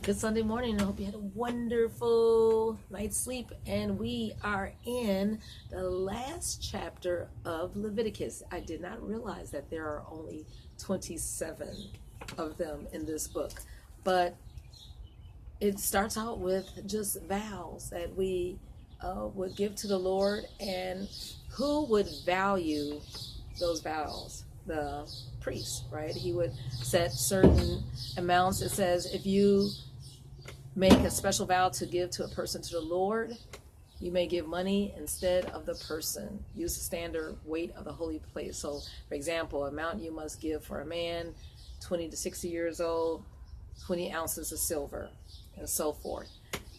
Good Sunday morning. I hope you had a wonderful night's sleep. And we are in the last chapter of Leviticus. I did not realize that there are only 27 of them in this book. But it starts out with just vows that we would give to the Lord. And who would value those vows? The priest, right? He would set certain amounts. It says if you make a special vow to give to a person to the Lord, you may give money instead of the person. Use the standard weight of the holy place. So, for example, amount you must give for a man, 20 to 60 years old, 20 ounces of silver, and so forth.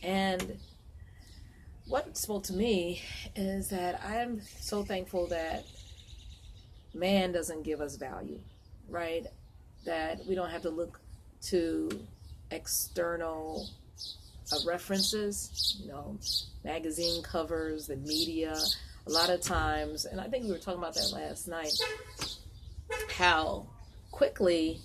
And what spoke to me is that I'm so thankful that man doesn't give us value, right? That we don't have to look to external references, magazine covers, the media. A lot of times, and I think we were talking about that last night, how quickly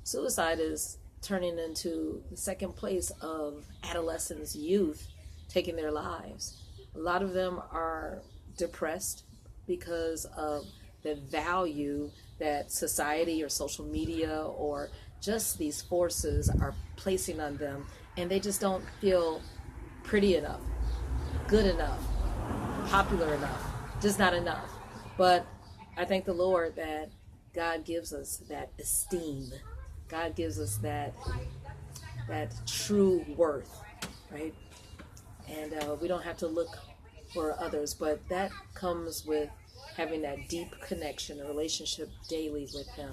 suicide is turning into the second place of adolescents, youth taking their lives. A lot of them are depressed because of the value that society or social media or just these forces are placing on them, and they just don't feel pretty enough, good enough, popular enough, just not enough. But I thank the Lord that God gives us that esteem. God gives us that true worth, right? And we don't have to look for others, but that comes with having that deep connection, a relationship daily with Him.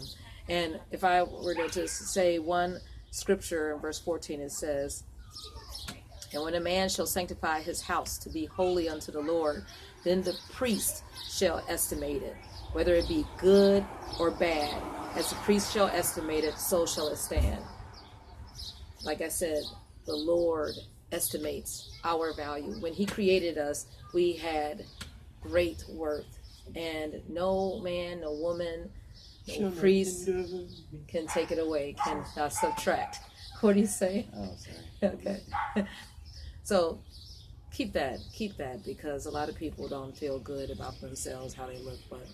And if I were to just say one scripture in verse 14, it says, "And when a man shall sanctify his house to be holy unto the Lord, then the priest shall estimate it, whether it be good or bad. As the priest shall estimate it, so shall it stand." Like I said, the Lord estimates our value. When He created us, we had great worth. And no man, no woman, no priest can take it away, can subtract. What do you say? Oh, sorry. Okay. So keep that, because a lot of people don't feel good about themselves, how they look, but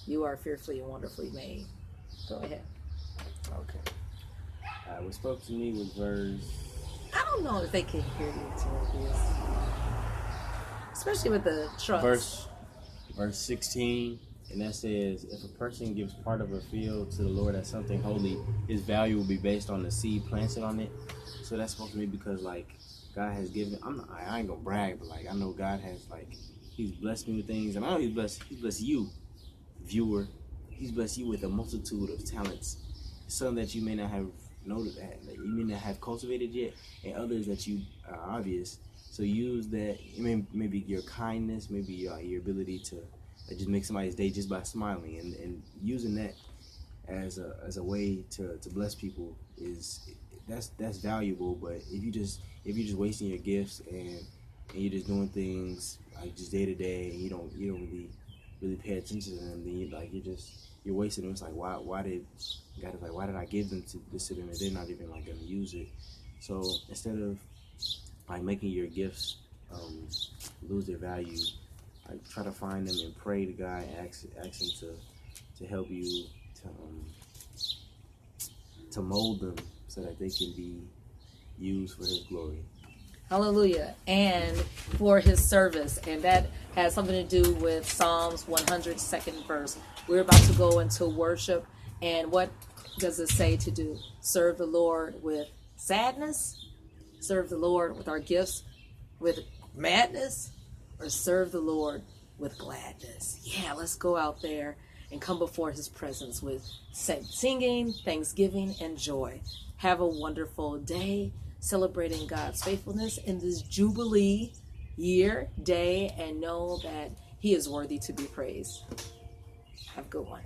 you are fearfully and wonderfully made. Go ahead. Okay. What spoke to me was verse... I don't know if they can hear you, Timothy. Especially with the trust. Verse 16, and that says, "If a person gives part of a field to the Lord as something holy, his value will be based on the seed planted on it." So that spoke to me because, God has given. I ain't gonna brag, but I know God has He's blessed me with things, and I know He's blessed you, viewer. He's blessed you with a multitude of talents, some that you may not have noticed, that you may not have cultivated yet, and others that you are obvious. So use that, maybe your kindness, maybe your ability to just make somebody's day just by smiling, and using that as a way to bless people that's valuable. But if you're just wasting your gifts and you're just doing things just day to day, and you don't really pay attention to them, then you're wasting them. It's why did I give them to them if they're not even going to use it? So instead of making your gifts lose their value, try to find them and pray to God and ask Him to help you to mold them so that they can be used for His glory. Hallelujah. And for His service. And that has something to do with Psalms 102nd verse. We're about to go into worship. And what does it say to do? Serve the Lord with sadness? Serve the Lord with our gifts with madness, or serve the Lord with gladness? Yeah, let's go out there and come before His presence with singing, thanksgiving, and joy. Have a wonderful day, celebrating God's faithfulness in this Jubilee year, day, and know that He is worthy to be praised. Have a good one.